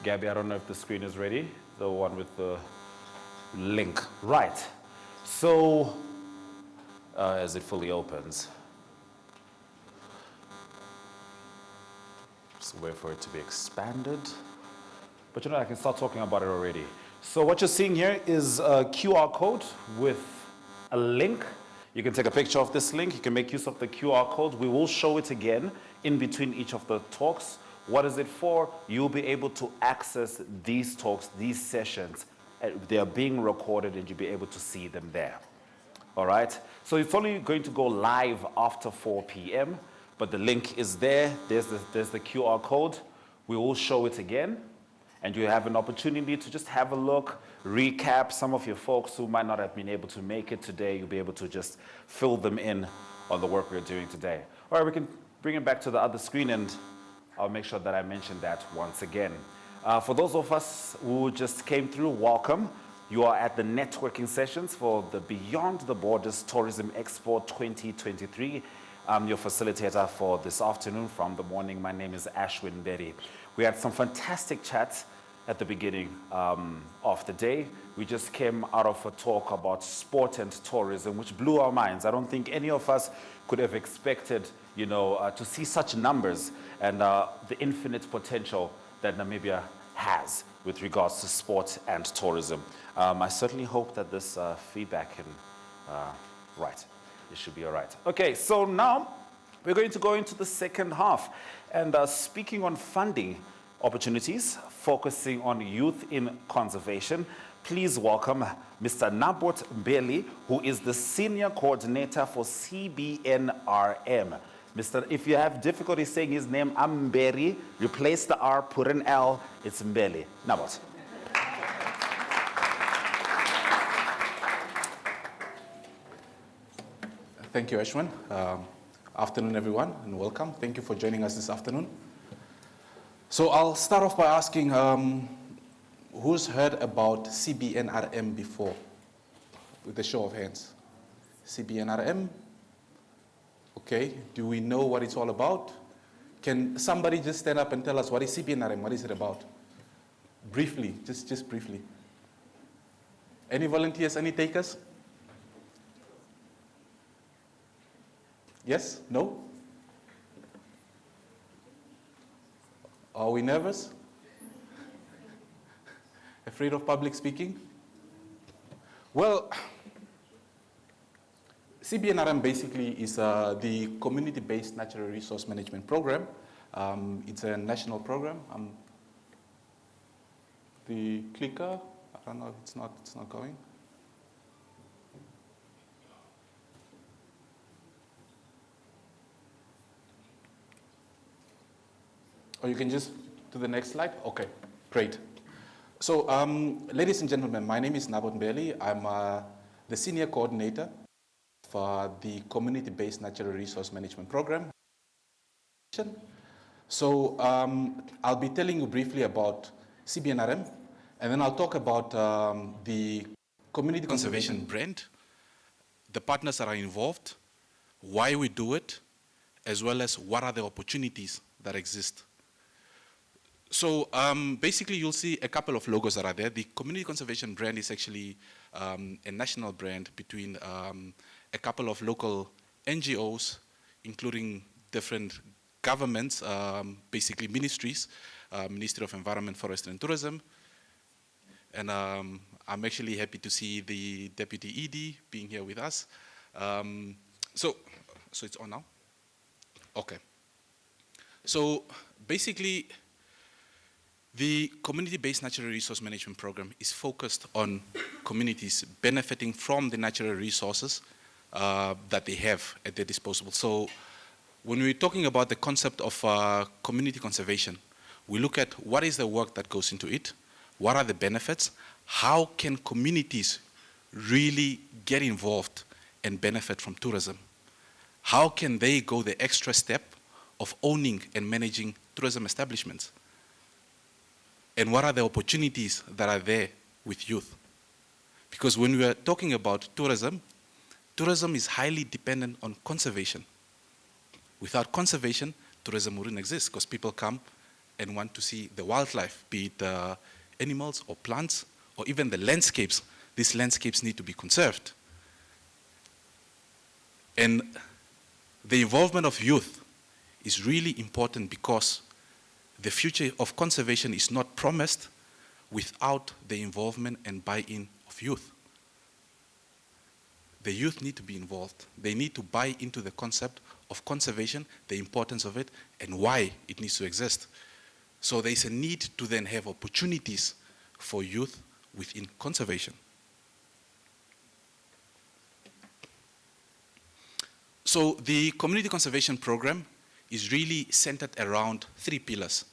Gabby, I don't know if the screen is ready. The one with the link. Right. So, as it fully opens, just wait for it to be expanded. But you know, I can start talking about it already. So what you're seeing here is a QR code with a link. You can take a picture of this link. You can make use of the QR code. We will show it again in between each of the talks. What is it for? You'll be able to access these talks, these sessions. They are being recorded and you'll be able to see them there. All right? So it's only going to go live after 4 p.m., but the link is there. There's the QR code. We will show it again, and you have an opportunity to just have a look, recap. Some of your folks who might not have been able to make it today, you'll be able to just fill them in on the work we're doing today. All right, we can bring it back to the other screen, and I'll make sure that I mention that once again. For those of us who just came through, welcome. You are at the networking sessions for the Beyond the Borders Tourism Expo 2023. I'm your facilitator for this afternoon from the morning. My name is Nabot Mbeeli. We had some fantastic chats at the beginning of the day. We just came out of a talk about sport and tourism, which blew our minds. I don't think any of us could have expected, to see such numbers and the infinite potential that Namibia has with regards to sport and tourism. I certainly hope that this feedback can, right, it should be all right. Okay, so now we're going to go into the second half. And speaking on funding opportunities, focusing on youth in conservation, please welcome Mr. Nabot Mbeeli, who is the Senior Coordinator for CBNRM. If you have difficulty saying his name, I'm Mbeeli. Replace the R, put an L, it's Mbeeli. Nabot. Thank you, Ashwin. Afternoon, everyone, and welcome. Thank you for joining us this afternoon. So I'll start off by asking, who's heard about CBNRM before? With a show of hands. CBNRM? Okay, do we know what it's all about? Can somebody just stand up and tell us what is CBNRM? What is it about? Briefly, just briefly. Any volunteers, any takers? Yes? No? Are we nervous? Afraid of public speaking? Well, CBNRM basically is the Community-Based Natural Resource Management Program. It's a national program. The clicker, I don't know, it's not going. Or you can just do the next slide? Okay, great. So, ladies and gentlemen, my name is Nabot Mbeeli. I'm the Senior Coordinator for the Community-Based Natural Resource Management Program. So, I'll be telling you briefly about CBNRM, and then I'll talk about the Community Conservation Brand, the partners that are involved, why we do it, as well as what are the opportunities that exist. So basically, you'll see a couple of logos that are there. The Community Conservation Brand is actually a national brand between a couple of local NGOs, including different governments, basically ministries, Ministry of Environment, Forestry and Tourism. And I'm actually happy to see the Deputy ED being here with us. So it's on now? Okay. So basically, the Community-Based Natural Resource Management Program is focused on communities benefiting from the natural resources that they have at their disposal. So when we're talking about the concept of community conservation, we look at what is the work that goes into it, what are the benefits, how can communities really get involved and benefit from tourism? How can they go the extra step of owning and managing tourism establishments? And what are the opportunities that are there with youth? Because when we are talking about tourism, tourism is highly dependent on conservation. Without conservation, tourism wouldn't exist because people come, and want to see the wildlife, be it animals or plants or even the landscapes. These landscapes need to be conserved. And the involvement of youth is really important because the future of conservation is not promised without the involvement and buy-in of youth. The youth need to be involved. They need to buy into the concept of conservation, the importance of it, and why it needs to exist. So there is a need to then have opportunities for youth within conservation. So the community conservation program is really centered around 3 pillars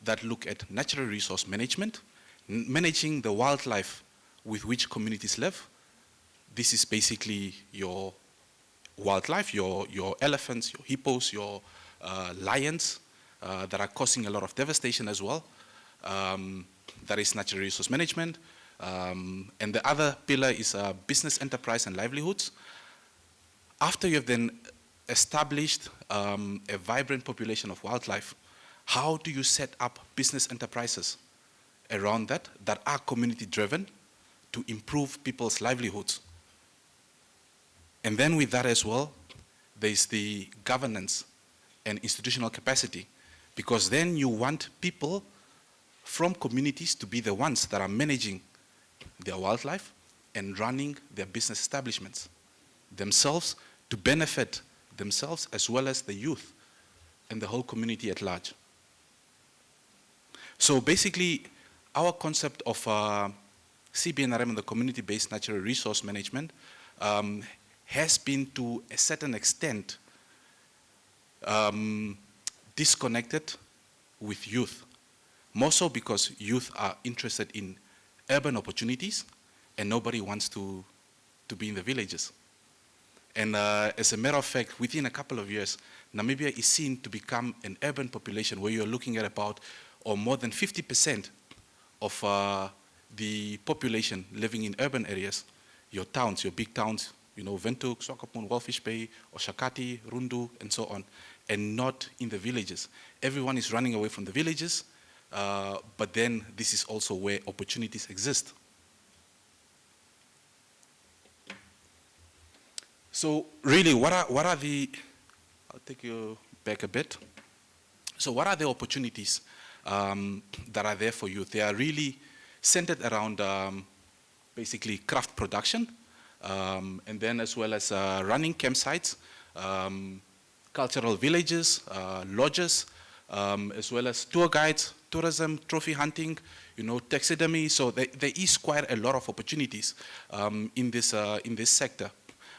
that look at natural resource management, managing the wildlife with which communities live. This is basically your wildlife, your elephants, your hippos, your lions that are causing a lot of devastation as well. That is natural resource management. And the other pillar is business enterprise and livelihoods. After you have then established a vibrant population of wildlife, how do you set up business enterprises around that are community driven to improve people's livelihoods? And then with that as well, there's the governance and institutional capacity, because then you want people from communities to be the ones that are managing their wildlife and running their business establishments themselves to benefit themselves as well as the youth and the whole community at large. So basically, our concept of CBNRM and the community-based natural resource management has been to a certain extent disconnected with youth. More so because youth are interested in urban opportunities and nobody wants to be in the villages. And as a matter of fact, within a couple of years, Namibia is seen to become an urban population where you're looking at about or more than 50% of the population living in urban areas, your towns, your big towns, you know, Windhoek, Swakopmund, Walvis Bay, Oshakati, Rundu, and so on, and not in the villages. Everyone is running away from the villages, but then this is also where opportunities exist. So really, what are the, I'll take you back a bit. So what are the opportunities that are there for youth? They are really centered around basically craft production, and then as well as running campsites, cultural villages, lodges, as well as tour guides, tourism, trophy hunting, you know, taxidermy. So there is quite a lot of opportunities in this sector.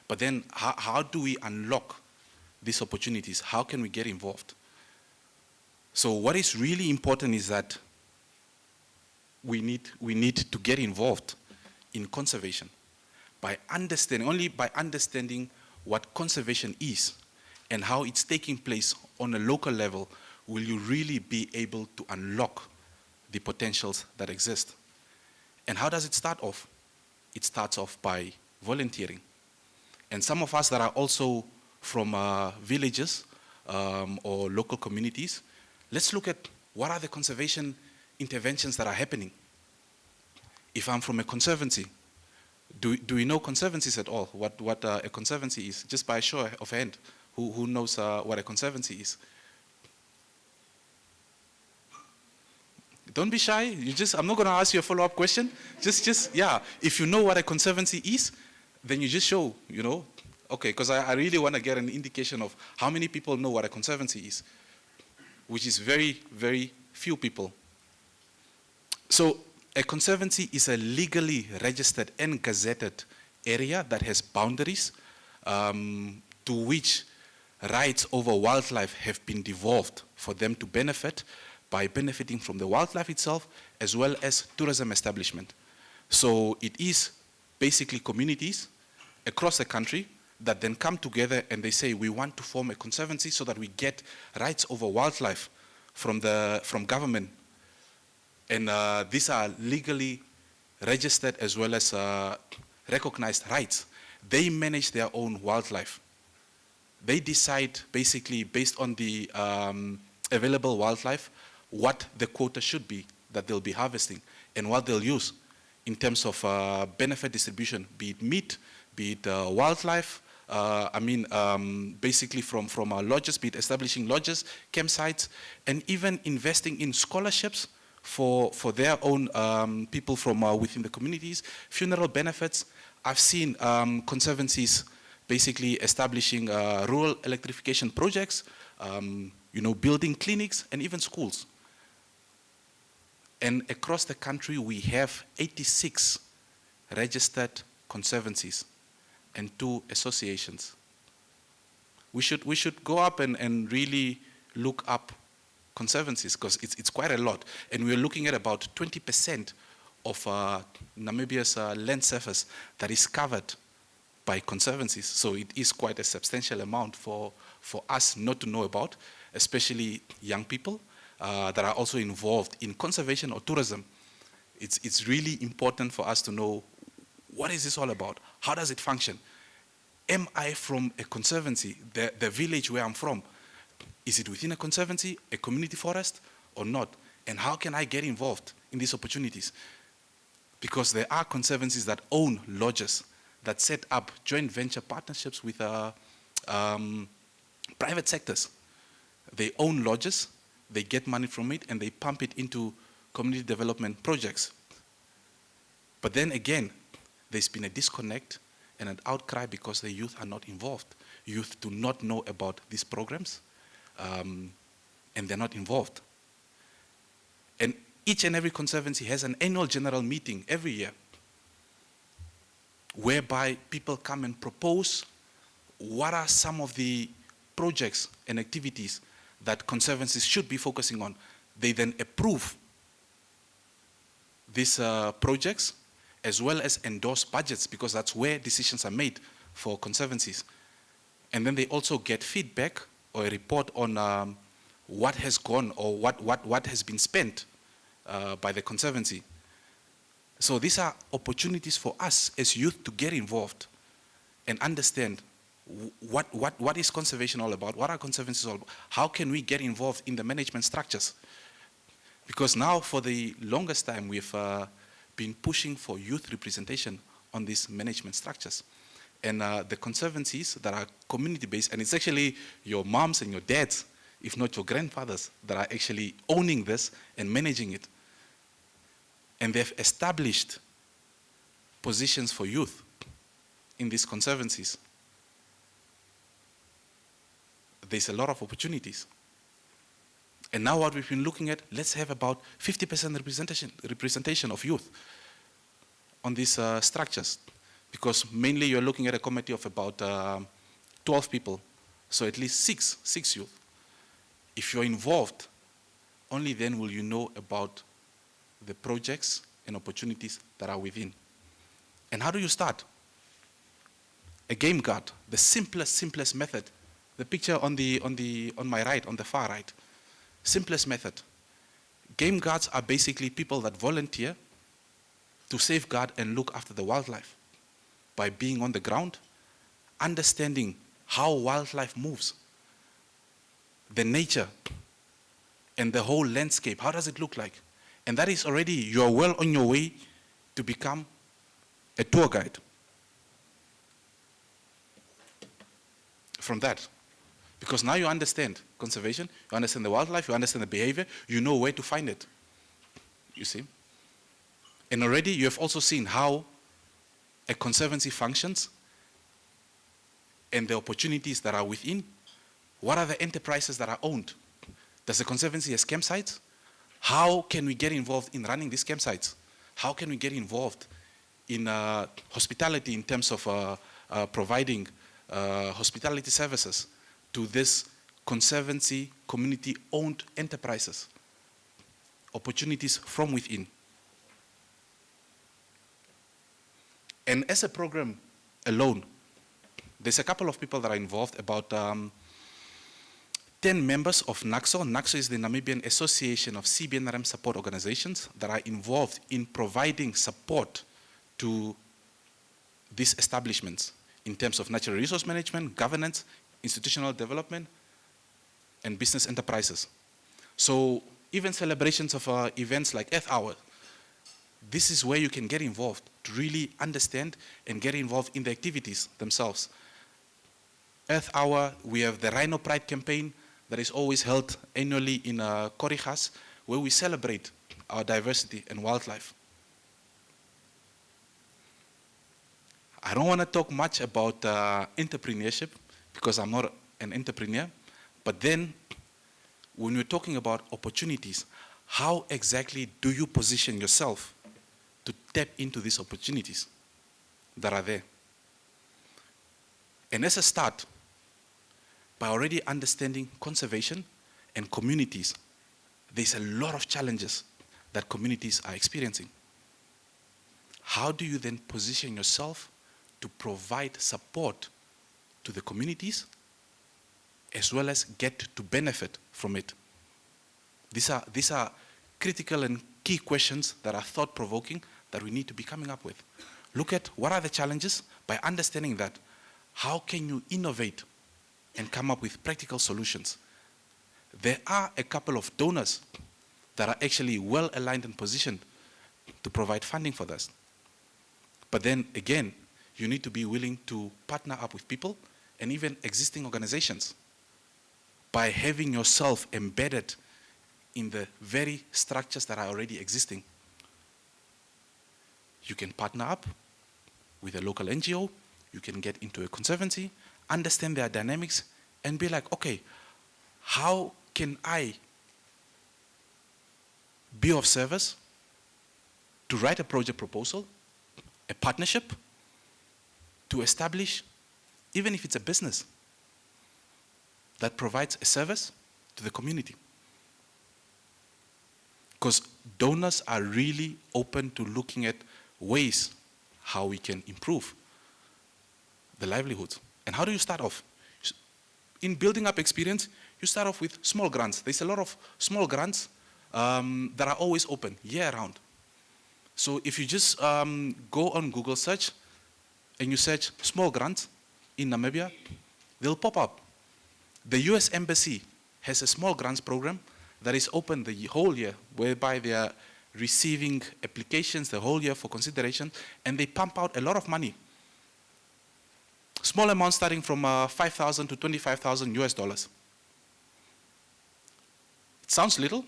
But then how do we unlock these opportunities? How can we get involved? So what is really important is that we need to get involved in conservation by understanding what conservation is and how it's taking place on a local level will you really be able to unlock the potentials that exist. And how does it start off? It starts off by volunteering. And some of us that are also from villages or local communities, let's look at what are the conservation interventions that are happening. If I'm from a conservancy, do we know conservancies at all? What a conservancy is? Just by a show of hand, who knows what a conservancy is? Don't be shy. I'm not going to ask you a follow-up question. Yeah. If you know what a conservancy is, then you just show, you know. Okay, because I really want to get an indication of how many people know what a conservancy is, which is very, very few people. So a conservancy is a legally registered and gazetted area that has boundaries to which rights over wildlife have been devolved for them to benefit by benefiting from the wildlife itself as well as tourism establishment. So it is basically communities across the country that then come together and they say we want to form a conservancy so that we get rights over wildlife from government. And these are legally registered as well as recognized rights. They manage their own wildlife. They decide basically based on the available wildlife, what the quota should be that they'll be harvesting and what they'll use in terms of benefit distribution, be it meat, be it wildlife, basically from our lodges, be it establishing lodges, campsites, and even investing in scholarships for their own people from within the communities, funeral benefits. I've seen conservancies basically establishing rural electrification projects, building clinics and even schools. And across the country, we have 86 registered conservancies and 2 associations. We should go up and really look up conservancies, because it's quite a lot. And we're looking at about 20% of Namibia's land surface that is covered by conservancies. So it is quite a substantial amount for us not to know about, especially young people that are also involved in conservation or tourism. It's really important for us to know, what is this all about? How does it function? Am I from a conservancy, the village where I'm from? Is it within a conservancy, a community forest, or not? And how can I get involved in these opportunities? Because there are conservancies that own lodges, that set up joint venture partnerships with private sectors. They own lodges, they get money from it, and they pump it into community development projects. But then again, there's been a disconnect and an outcry because the youth are not involved. Youth do not know about these programs, and they're not involved. And each and every conservancy has an annual general meeting every year, whereby people come and propose what are some of the projects and activities that conservancies should be focusing on. They then approve these projects, as well as endorse budgets, because that's where decisions are made for conservancies. And then they also get feedback or a report on what has gone or what has been spent by the conservancy. So these are opportunities for us as youth to get involved and understand what is conservation all about, what are conservancies all about, how can we get involved in the management structures. Because now for the longest time we've been pushing for youth representation on these management structures. And the conservancies that are community-based, and it's actually your moms and your dads, if not your grandfathers, that are actually owning this and managing it. And they've established positions for youth in these conservancies. There's a lot of opportunities. And now what we've been looking at, let's have about 50% representation of youth on these structures. Because mainly you're looking at a committee of about 12 people, so at least six youth. If you're involved, only then will you know about the projects and opportunities that are within. And how do you start? A game guard, the simplest method. The picture on my right, on the far right, simplest method. Game guards are basically people that volunteer to safeguard and look after the wildlife by being on the ground, understanding how wildlife moves, the nature, and the whole landscape. How does it look like? And that is already, you're well on your way to become a tour guide. From that. Because now you understand conservation, you understand the wildlife, you understand the behavior, you know where to find it. You see? And already you have also seen how a conservancy functions and the opportunities that are within. What are the enterprises that are owned? Does the conservancy have campsites? How can we get involved in running these campsites? How can we get involved in hospitality in terms of providing hospitality services to this conservancy community-owned enterprises? Opportunities from within. And as a program alone, there's a couple of people that are involved, about 10 members of NACSO. NACSO is the Namibian Association of CBNRM Support Organizations that are involved in providing support to these establishments in terms of natural resource management, governance, institutional development, and business enterprises. So even celebrations of events like Earth Hour. This is where you can get involved to really understand and get involved in the activities themselves. Earth Hour, we have the Rhino Pride campaign that is always held annually in Korijas, where we celebrate our diversity and wildlife. I don't want to talk much about entrepreneurship because I'm not an entrepreneur, but then when we're talking about opportunities, how exactly do you position yourself to tap into these opportunities that are there? And as a start, by already understanding conservation and communities, there's a lot of challenges that communities are experiencing. How do you then position yourself to provide support to the communities as well as get to benefit from it? These are critical and key questions that are thought-provoking that we need to be coming up with. Look at what are the challenges. By understanding that, how can you innovate and come up with practical solutions? There are a couple of donors that are actually well aligned and positioned to provide funding for this. But then again, you need to be willing to partner up with people and even existing organizations. By having yourself embedded in the very structures that are already existing, you can partner up with a local NGO, you can get into a conservancy, understand their dynamics, and be like, okay, how can I be of service to write a project proposal, a partnership, to establish, even if it's a business, that provides a service to the community. Because donors are really open to looking at ways how we can improve the livelihoods. And how do you start off? In building up experience, you start off with small grants. There's a lot of small grants that are always open year-round. So if you just go on Google search and you search small grants in Namibia, they'll pop up. The US Embassy has a small grants program that is open the whole year, whereby they are receiving applications the whole year for consideration, and they pump out a lot of money. Small amounts starting from 5,000 to 25,000 US dollars. It sounds little,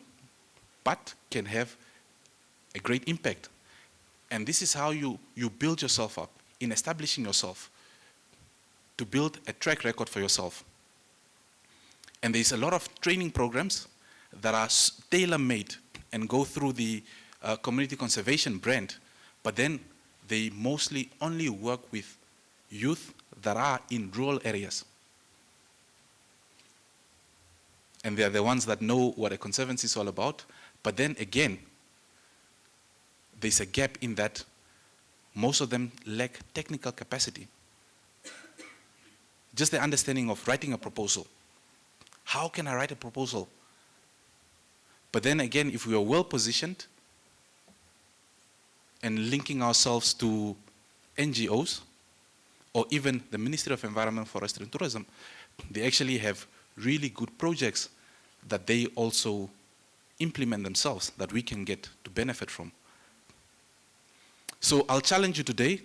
but can have a great impact. And this is how you build yourself up, in establishing yourself, to build a track record for yourself. And there's a lot of training programs that are tailor-made and go through the community conservation brand, but then they mostly only work with youth that are in rural areas. And they are the ones that know what a conservancy is all about, but then again, there's a gap in that most of them lack technical capacity. Just the understanding of writing a proposal. How can I write a proposal? But then again, if we are well positioned and linking ourselves to NGOs or even the Ministry of Environment, Forestry and Tourism, they actually have really good projects that they also implement themselves that we can get to benefit from. So I'll challenge you today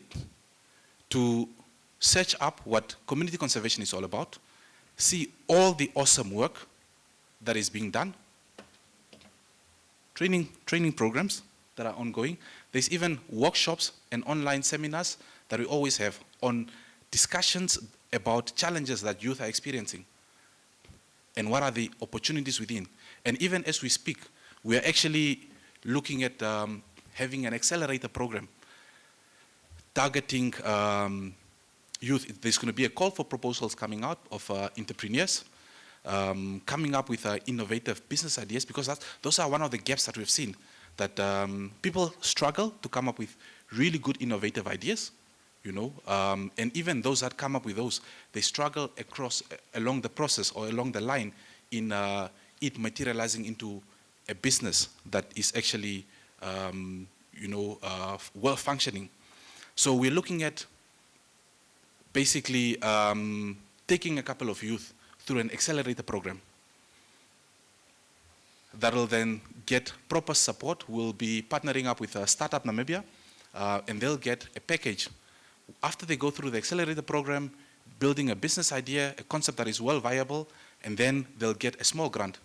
to search up what community conservation is all about, see all the awesome work that is being done, training programs that are ongoing. There's even workshops and online seminars that we always have on discussions about challenges that youth are experiencing and what are the opportunities within. And even as we speak, we are actually looking at having an accelerator program targeting youth. There's going to be a call for proposals coming out of entrepreneurs coming up with innovative business ideas, because those are one of the gaps that we've seen, that people struggle to come up with really good innovative ideas, you know, and even those that come up with those, they struggle along the process or along the line in it materializing into a business that is actually, well functioning. So we're looking at basically taking a couple of youth through an accelerator program that will then get proper support. We'll be partnering up with Startup Namibia, and they'll get a package. After they go through the accelerator program, building a business idea, a concept that is well viable, and then they'll get a small grant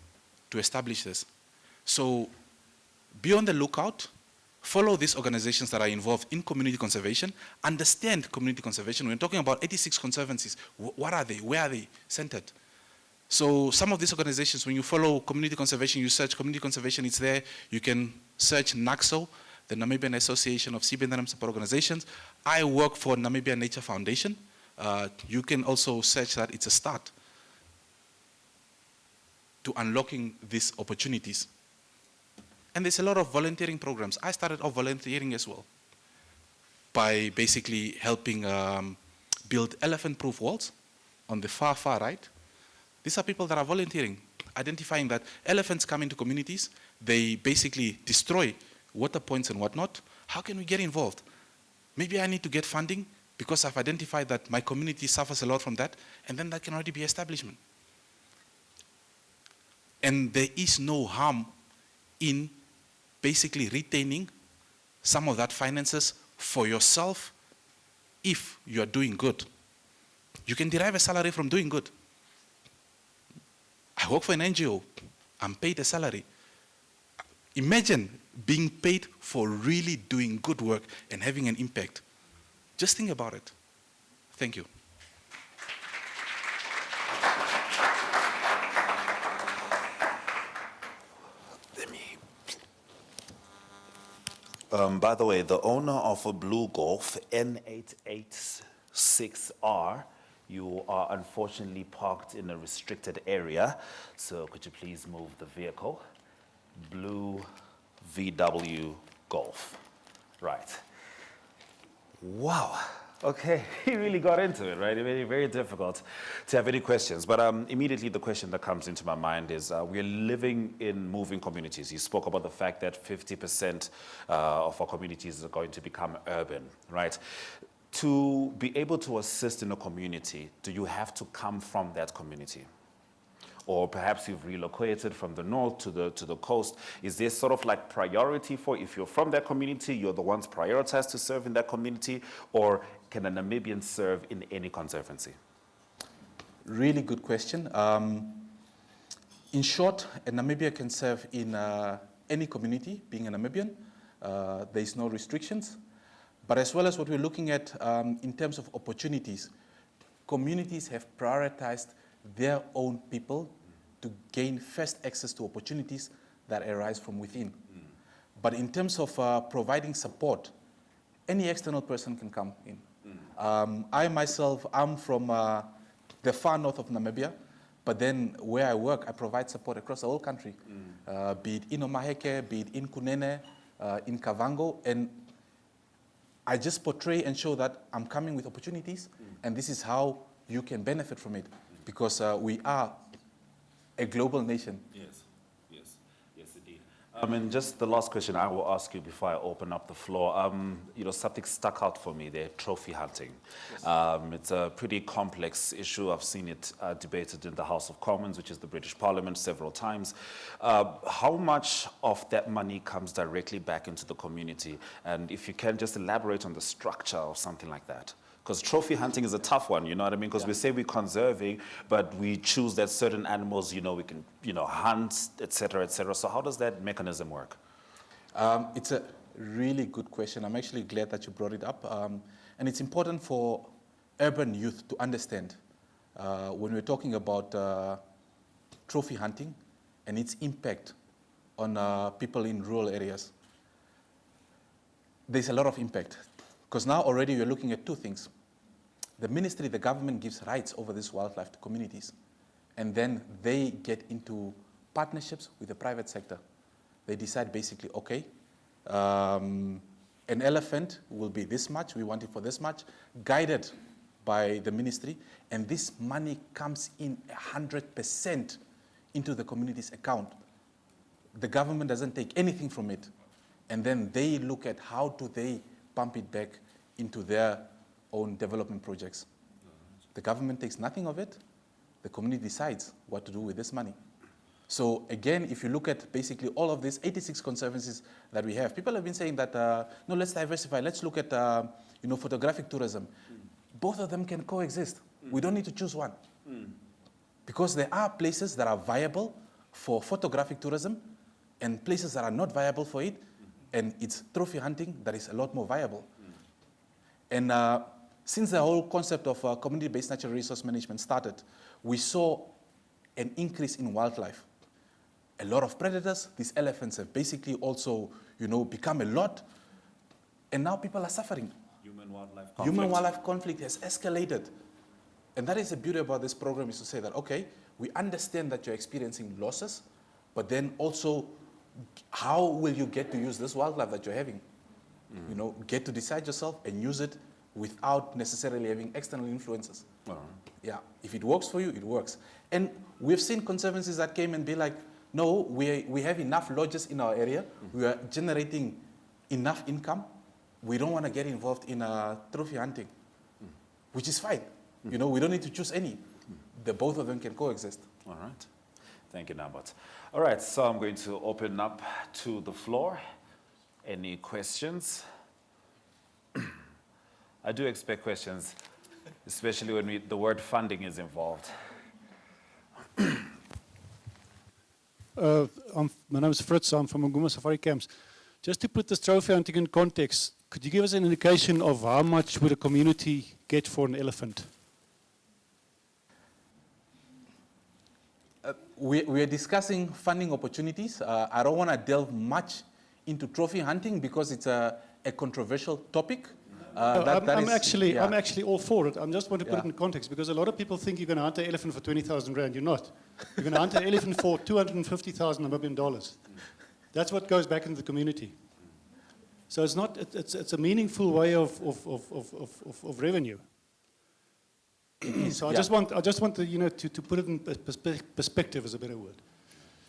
to establish this. So be on the lookout, follow these organizations that are involved in community conservation, understand community conservation. We're talking about 86 conservancies. What are they? Where are they centered? So some of these organizations, when you follow community conservation, you search community conservation, it's there. You can search NACSO, the Namibian Association of CBNRM Support Organizations. I work for Namibia Nature Foundation. You can also search that. It's a start to unlocking these opportunities. And there's a lot of volunteering programs. I started off volunteering as well by basically helping build elephant-proof walls on the far, far right. These are people that are volunteering, identifying that elephants come into communities, they basically destroy water points and whatnot. How can we get involved? Maybe I need to get funding because I've identified that my community suffers a lot from that, and then that can already be establishment. And there is no harm in basically retaining some of that finances for yourself if you are doing good. You can derive a salary from doing good. I work for an NGO. I'm paid a salary. Imagine being paid for really doing good work and having an impact. Just think about it. Thank you. By the way, the owner of a blue Golf N886R, you are unfortunately parked in a restricted area, so could you please move the vehicle? Blue VW Golf. Right. Wow. Okay, he really got into it, right? It made it very difficult to have any questions. But immediately the question that comes into my mind is, we're living in moving communities. You spoke about the fact that 50% of our communities are going to become urban, right? To be able to assist in a community, do you have to come from that community? Or perhaps you've relocated from the north to the coast. Is there sort of like priority for, if you're from that community, you're the ones prioritized to serve in that community, or can a Namibian serve in any conservancy? Really good question. In short, a Namibia can serve in any community, being a Namibian. There is no restrictions. But as well as what we're looking at in terms of opportunities, communities have prioritized their own people to gain first access to opportunities that arise from within. But in terms of providing support, any external person can come in. I myself, I'm from the far north of Namibia, but then where I work, I provide support across the whole country, be it in Omaheke, be it in Kunene, in Kavango, and I just portray and show that I'm coming with opportunities, and this is how you can benefit from it. Because we are a global nation. Yes, yes, yes, indeed. And just the last question I will ask you before I open up the floor. You know, something stuck out for me there, trophy hunting. Yes. It's a pretty complex issue. I've seen it debated in the House of Commons, which is the British Parliament, several times. How much of that money comes directly back into the community? And if you can just elaborate on the structure or something like that. Because trophy hunting is a tough one, you know what I mean? Because we say we're conserving, but we choose that certain animals, you know, we can, you know, hunt, et cetera, et cetera. So how does that mechanism work? It's a really good question. I'm actually glad that you brought it up. And it's important for urban youth to understand when we're talking about trophy hunting and its impact on people in rural areas. There's a lot of impact. Because now already we're looking at two things. The ministry, the government gives rights over this wildlife to communities. And then they get into partnerships with the private sector. They decide basically, okay, an elephant will be this much, we want it for this much, guided by the ministry. And this money comes in 100% into the community's account. The government doesn't take anything from it. And then they look at how do they pump it back into their own development projects. The government takes nothing of it. The community decides what to do with this money. So again, if you look at basically all of these 86 conservancies that we have, people have been saying that, no, let's diversify. Let's look at, photographic tourism. Both of them can coexist. We don't need to choose one. Because there are places that are viable for photographic tourism and places that are not viable for it. And it's trophy hunting that is a lot more viable. And since the whole concept of community-based natural resource management started, we saw an increase in wildlife. A lot of predators. These elephants have basically also, become a lot. And now people are suffering. Human-wildlife conflict. Human-wildlife conflict has escalated. And that is the beauty about this program, is to say that, okay, we understand that you're experiencing losses, but then also, how will you get to use this wildlife that you're having? Get to decide yourself and use it without necessarily having external influences. Yeah, if it works for you, it works. And we've seen conservancies that came and be like, no, we have enough lodges in our area, we are generating enough income, we don't want to get involved in trophy hunting, which is fine. We don't need to choose any. The both of them can coexist. All right. Thank you, Nabot. All right, so I'm going to open up to the floor. Any questions? I do expect questions, especially when the word funding is involved. My name is Fritz. I'm from Nguma Safari Camps. Just to put this trophy hunting in context, could you give us an indication of how much would a community get for an elephant? We are discussing funding opportunities. I don't want to delve much into trophy hunting because it's a controversial topic. I'm actually all for it. I just want to put it in context because a lot of people think you're going to hunt an elephant for 20,000 rand. You're not. You're going to hunt an elephant for 250,000 Namibian dollars. That's what goes back into the community. So it's not. It's a meaningful way of revenue. So I just want to put it in perspective is a better word.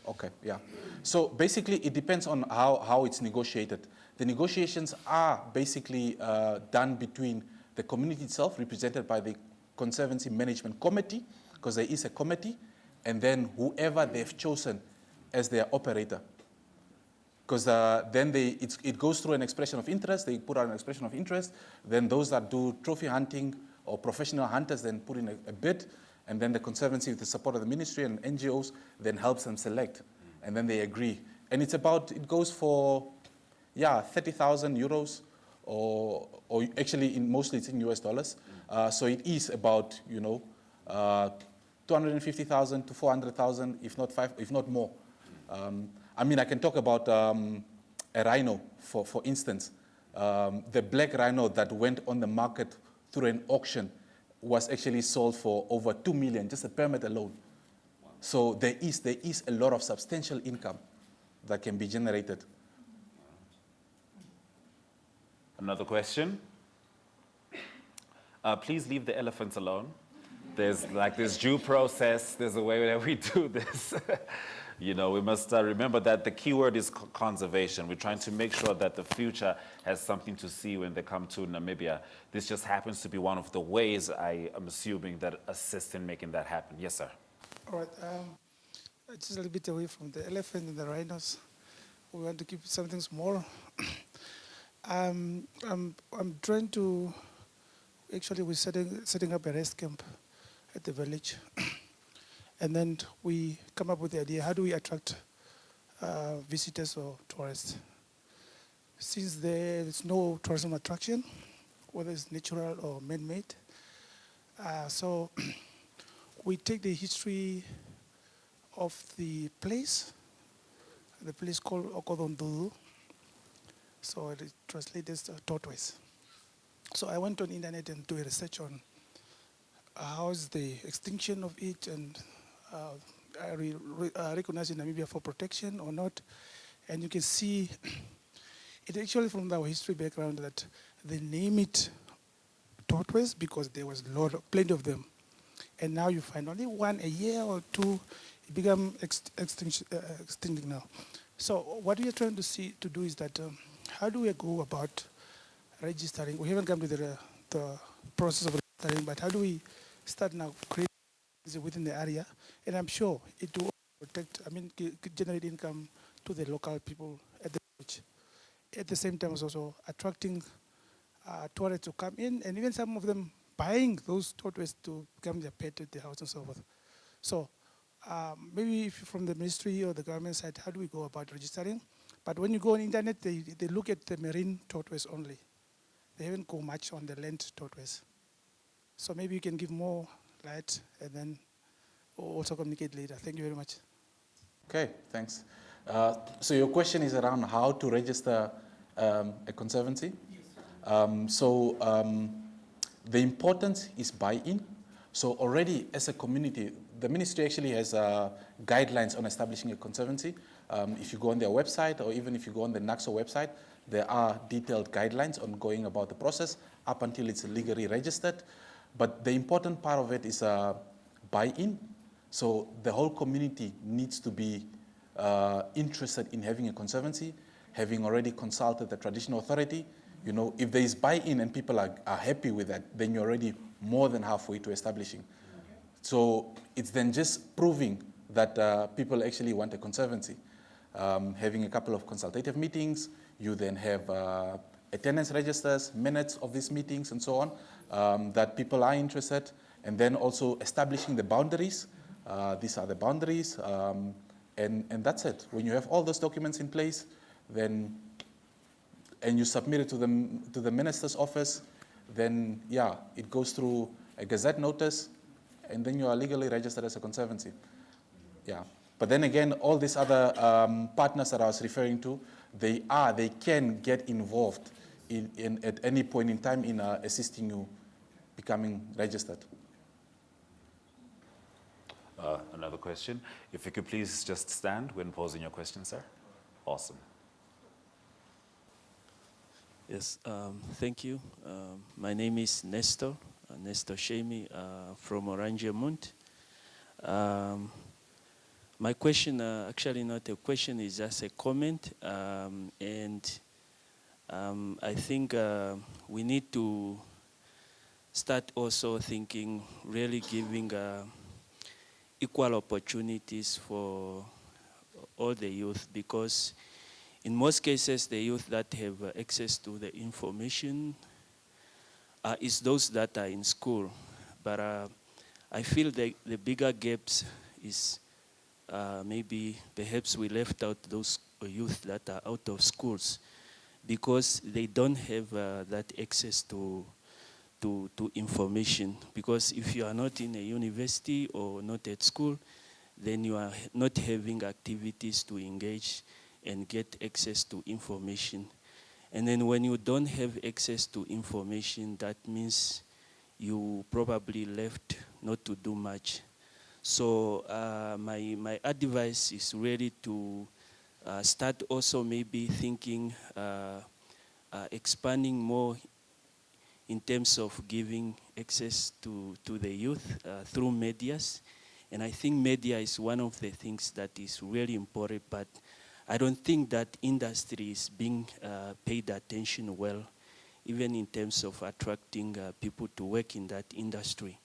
Okay, yeah. So basically, it depends on how it's negotiated. The negotiations are basically done between the community itself, represented by the Conservancy Management Committee, because there is a committee, and then whoever they've chosen as their operator. Because then it goes through an expression of interest. They put out an expression of interest. Then those that do trophy hunting or professional hunters then put in a bid, and then the Conservancy, with the support of the ministry and NGOs, then helps them select, and then they agree. And it goes for, 30,000 euros, or actually mostly it's in US dollars. So it is about 250,000 to 400,000, if not more. I can talk about a rhino, for instance. The black rhino that went on the market through an auction was actually sold for over 2 million, just a permit alone. Wow. So there is a lot of substantial income that can be generated. Another question? Please leave the elephants alone. There's this due process. There's a way that we do this. We must remember that the key word is conservation. We're trying to make sure that the future has something to see when they come to Namibia. This just happens to be one of the ways, I am assuming, that assist in making that happen. Yes, sir. All right. Just a little bit away from the elephant and the rhinos. We want to keep something small. I'm trying to, actually we're setting up a rest camp at the village. And then we come up with the idea, how do we attract visitors or tourists? Since there is no tourism attraction, whether it's natural or man-made, so we take the history of the place called Okodondudu. So it translates as tortoise. So I went on the internet and do a research on how is the extinction of it, and recognized in Namibia for protection or not. And you can see it actually from our history background that they name it tortoise because there was plenty of them. And now you find only one a year or two, it become extinct now. So what we are trying to do is that how do we go about registering? We haven't come to the process of registering, but how do we start now creating within the area? And I'm sure it will protect, generate income to the local people at the beach. At the same time, also attracting tourists to come in, and even some of them buying those tortoises to become their pet at the house and so forth. So maybe if from the ministry or the government side, how do we go about registering? But when you go on the internet, they look at the marine tortoise only. They haven't go much on the land tortoise. So maybe you can give more light and then also communicate later. Thank you very much. Okay, thanks. So your question is around how to register a conservancy? Yes. The importance is buy-in. So already as a community, the ministry actually has guidelines on establishing a conservancy. If you go on their website or even if you go on the NACSO website, there are detailed guidelines on going about the process up until it's legally registered. But the important part of it is buy-in. So the whole community needs to be interested in having a conservancy, having already consulted the traditional authority. You know, if there is buy-in and people are happy with that, then you're already more than halfway to establishing. Okay. So it's then just proving that people actually want a conservancy. Having a couple of consultative meetings, you then have attendance registers, minutes of these meetings and so on, that people are interested, and then also establishing the boundaries. These are the boundaries, and that's it. When you have all those documents in place, then and you submit it to the minister's office, then yeah, it goes through a gazette notice, and then you are legally registered as a conservancy. Yeah, but then again, all these other partners that I was referring to, they can get involved at any point in time in assisting you becoming registered. Another question. If you could please just stand when posing your question, sir. Awesome. Yes, thank you. My name is Nestor Shemi from Oranjemund. My question, actually not a question, is just a comment. I think we need to start also thinking, really giving equal opportunities for all the youth, because in most cases, the youth that have access to the information is those that are in school. But I feel the bigger gaps is maybe perhaps we left out those youth that are out of schools because they don't have that access to information. Because if you are not in a university or not at school, then you are not having activities to engage and get access to information. And then when you don't have access to information, that means you probably left not to do much. So my advice is really to start also maybe thinking, expanding more in terms of giving access to the youth through medias. And I think media is one of the things that is really important, but I don't think that industry is being paid attention well, even in terms of attracting people to work in that industry.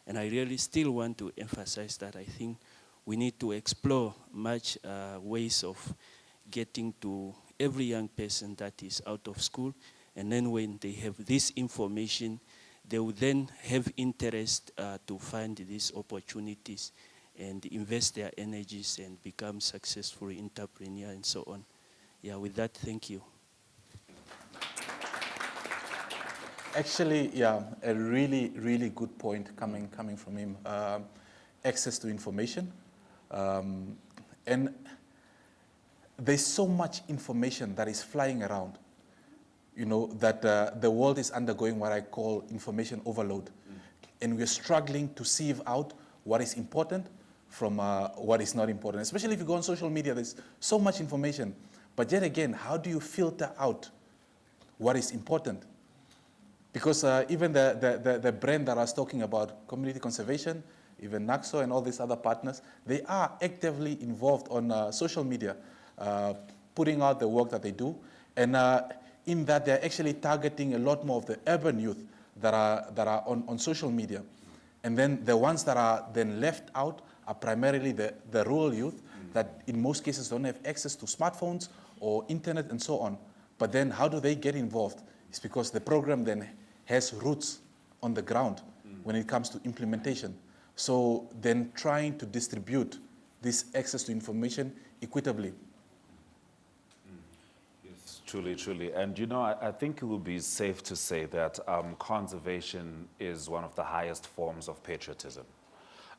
And I really still want to emphasize that I think we need to explore much ways of getting to every young person that is out of school. And then when they have this information, they will then have interest to find these opportunities and invest their energies and become successful entrepreneurs and so on. Yeah, with that, thank you. Actually, yeah, a really, really good point coming from him. Access to information. And there's so much information that is flying around, you know, that the world is undergoing what I call information overload. And we're struggling to sieve out what is important from what is not important. Especially if you go on social media, there's so much information. But yet again, how do you filter out what is important? Because even the brand that I was talking about, community conservation, even NACSO and all these other partners, they are actively involved on social media, putting out the work that they do. And in that, they're actually targeting a lot more of the urban youth that are on social media. And then the ones that are then left out are primarily the rural youth that in most cases don't have access to smartphones or internet and so on. But then how do they get involved? It's because the program then has roots on the ground when it comes to implementation. So then trying to distribute this access to information equitably. Yes, truly, truly. And you know, I think it would be safe to say that conservation is one of the highest forms of patriotism.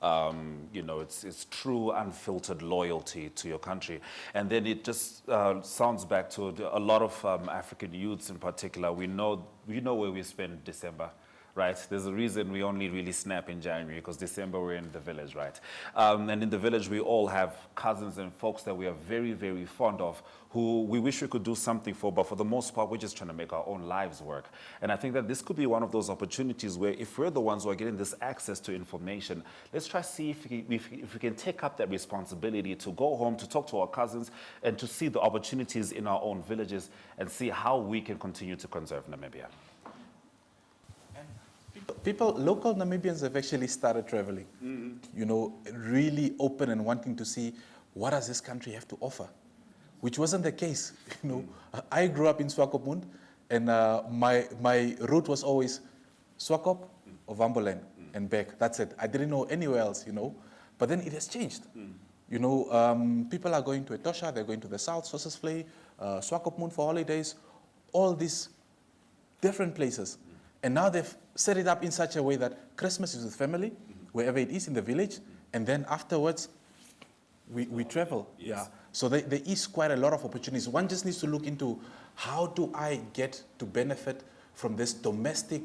You know, it's true, unfiltered loyalty to your country. And then it just sounds back to a lot of African youths in particular. We know where we spend December. Right, there's a reason we only really snap in January, because December we're in the village, right? And in the village we all have cousins and folks that we are very, very fond of, who we wish we could do something for, but for the most part we're just trying to make our own lives work. And I think that this could be one of those opportunities where, if we're the ones who are getting this access to information, let's try to see if we can take up that responsibility to go home, to talk to our cousins, and to see the opportunities in our own villages, and see how we can continue to conserve Namibia. Local Namibians have actually started traveling, you know, really open and wanting to see what does this country have to offer, which wasn't the case. You know, I grew up in Swakopmund, and my route was always Swakop or Vambolen and back. That's it. I didn't know anywhere else, you know. But then it has changed. You know, people are going to Etosha, they're going to the south, Sossusvlei, Swakopmund for holidays, all these different places. And now they've set it up in such a way that Christmas is with family, wherever it is in the village, and then afterwards we travel. Yes. Yeah. So there is quite a lot of opportunities. One just needs to look into, how do I get to benefit from this domestic,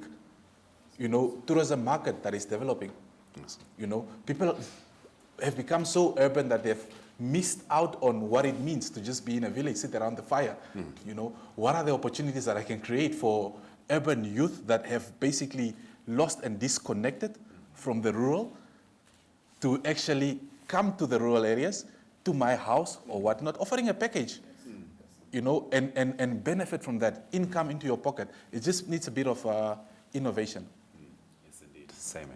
you know, tourism market that is developing. Yes. You know, people have become so urban that they've missed out on what it means to just be in a village, sit around the fire. You know, what are the opportunities that I can create for urban youth that have basically lost and disconnected from the rural, to actually come to the rural areas, to my house or whatnot, offering a package, you know, and benefit from that income into your pocket. It just needs a bit of innovation. Yes, indeed. Same.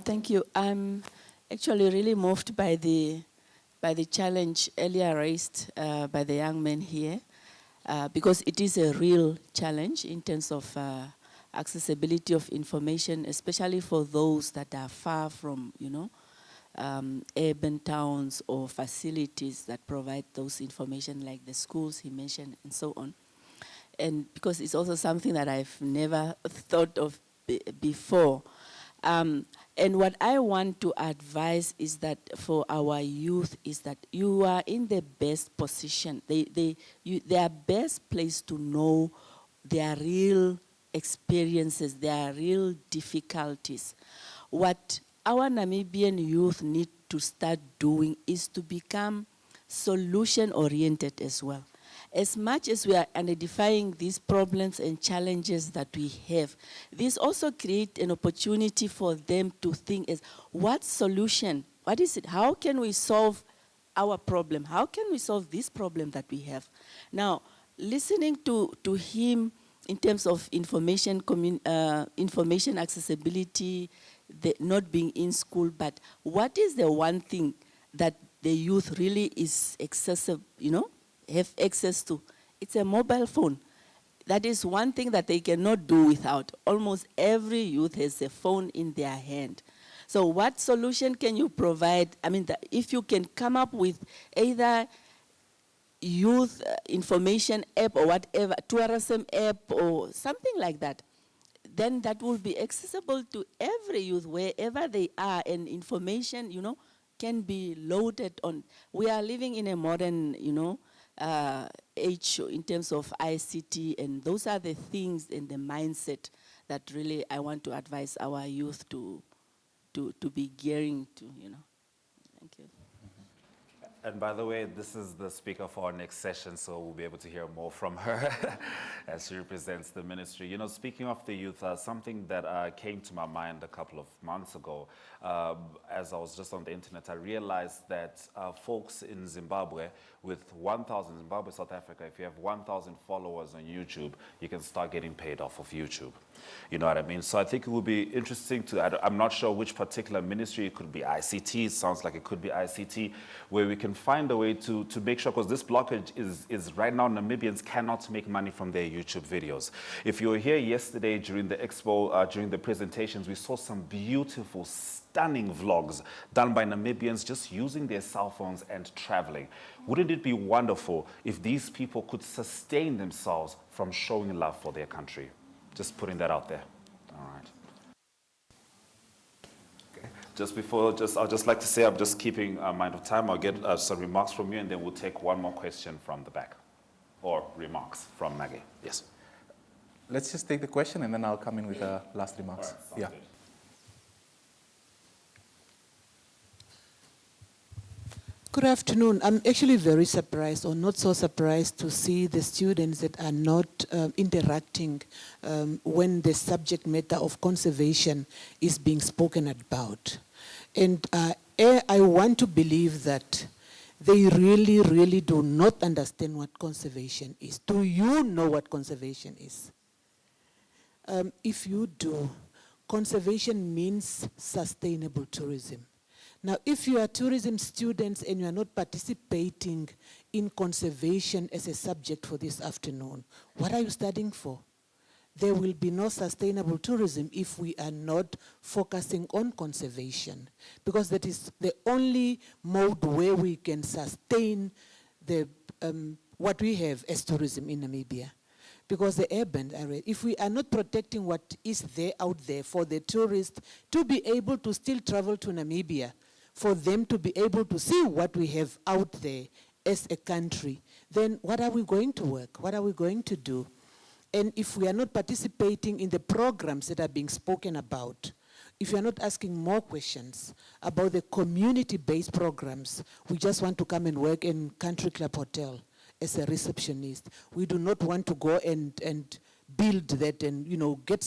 Thank you. I'm actually really moved by the challenge earlier raised by the young men here. Because it is a real challenge in terms of accessibility of information, especially for those that are far from, you know, urban towns or facilities that provide those information, like the schools he mentioned and so on. And because it's also something that I've never thought of before. And what I want to advise is that for our youth is that you are in the best position. They are best placed to know their real experiences, their real difficulties. What our Namibian youth need to start doing is to become solution-oriented as well. As much as we are identifying these problems and challenges that we have, this also creates an opportunity for them to think as, what solution, what is it, how can we solve our problem? How can we solve this problem that we have? Now, listening to him in terms of information accessibility, not being in school, but what is the one thing that the youth really is accessible, you know, have access to? It's a mobile phone. That is one thing that they cannot do without. Almost every youth has a phone in their hand. So what solution can you provide? I mean, if you can come up with either youth information app or whatever, tourism app or something like that, then that will be accessible to every youth wherever they are, and information, you know, can be loaded on. We are living in a modern, you know, age in terms of ICT, and those are the things and the mindset that really I want to advise our youth to be gearing to, you know. Thank you. And by the way, this is the speaker for our next session, so we'll be able to hear more from her as she represents the ministry. You know, speaking of the youth, something that came to my mind a couple of months ago, as I was just on the internet, I realized that folks in Zimbabwe with 1,000, Zimbabwe, South Africa, if you have 1,000 followers on YouTube, you can start getting paid off of YouTube. You know what I mean? So I think it would be interesting to, I'm not sure which particular ministry, it could be ICT, it sounds like it could be ICT, where we can find a way to make sure, because this blockage is right now, Namibians cannot make money from their YouTube videos. If you were here yesterday during the expo, during the presentations, we saw some beautiful, stunning vlogs done by Namibians just using their cell phones and traveling. Wouldn't it be wonderful if these people could sustain themselves from showing love for their country? Just putting that out there. All right. I'd just like to say, I'm just keeping mind of time. I'll get some remarks from you, and then we'll take one more question from the back, or remarks from Maggie. Yes. Let's just take the question, and then I'll come in with last remarks. All right, good. Good afternoon. I'm actually very surprised, or not so surprised, to see the students that are not interacting when the subject matter of conservation is being spoken about. And I want to believe that they really, really do not understand what conservation is. Do you know what conservation is? If you do, conservation means sustainable tourism. Now, if you are tourism students and you are not participating in conservation as a subject for this afternoon, what are you studying for? There will be no sustainable tourism if we are not focusing on conservation, because that is the only mode where we can sustain the, what we have as tourism in Namibia. Because the urban area, if we are not protecting what is there out there for the tourists to be able to still travel to Namibia, for them to be able to see what we have out there as a country, then what are we going to work? What are we going to do? And if we are not participating in the programs that are being spoken about, if you are not asking more questions about the community-based programs, we just want to come and work in Country Club Hotel as a receptionist. We do not want to go and build that and, you know, get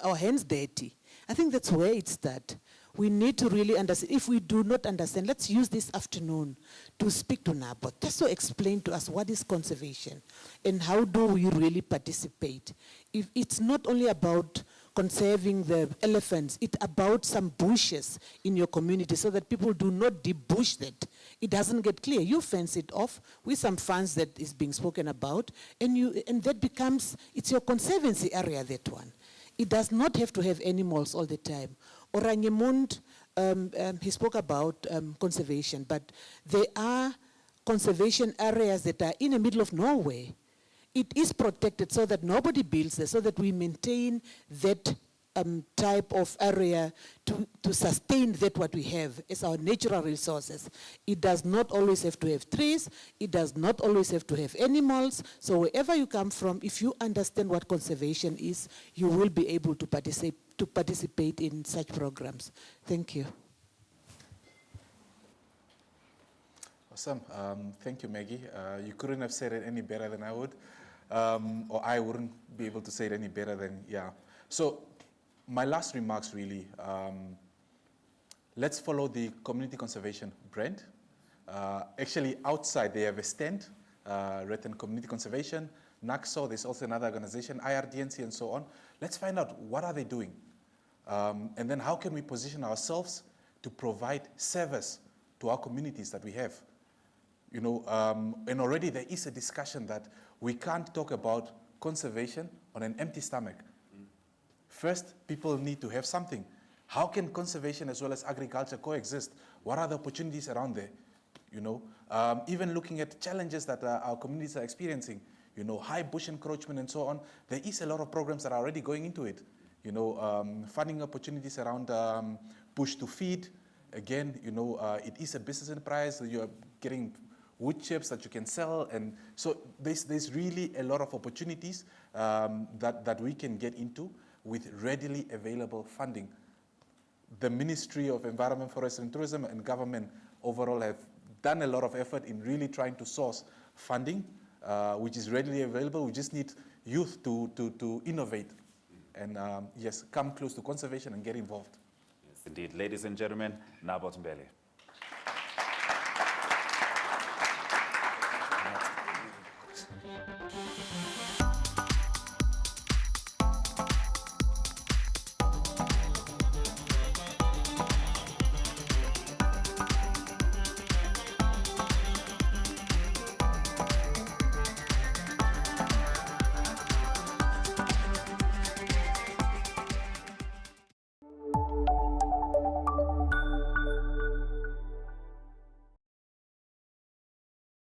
our hands dirty. I think that's where it starts. We need to really understand. If we do not understand, let's use this afternoon to speak to Nabot, just to explain to us what is conservation and how do we really participate. If it's not only about conserving the elephants, it's about some bushes in your community so that people do not debush that. It doesn't get clear. You fence it off with some funds that is being spoken about, and that becomes, it's your conservancy area, that one. It does not have to have animals all the time. Orangimund, he spoke about conservation, but there are conservation areas that are in the middle of nowhere. It is protected so that nobody builds there, so that we maintain that type of area to sustain that what we have as our natural resources. It does not always have to have trees, it does not always have to have animals, so wherever you come from, if you understand what conservation is, you will be able to participate in such programs. Thank you. Awesome. Thank you, Maggie. You couldn't have said it any better than I would, or I wouldn't be able to say it any better than, yeah. So my last remarks really, let's follow the community conservation brand. Actually, outside they have a stand written community conservation, NACSO, there's also another organization, IRDNC and so on. Let's find out what are they doing. And then how can we position ourselves to provide service to our communities that we have. You know, and already there is a discussion that we can't talk about conservation on an empty stomach. First, people need to have something. How can conservation as well as agriculture coexist? What are the opportunities around there? You know, even looking at challenges that our communities are experiencing, you know, high bush encroachment and so on, there is a lot of programs that are already going into it. You know, funding opportunities around bush to feed. Again, you know, it is a business enterprise. You're getting wood chips that you can sell. And so there's really a lot of opportunities that we can get into with readily available funding. The Ministry of Environment, Forestry and Tourism and government overall have done a lot of effort in really trying to source funding, which is readily available. We just need youth to innovate and, yes, come close to conservation and get involved. Yes, indeed. Ladies and gentlemen, Nabot Mbeeli.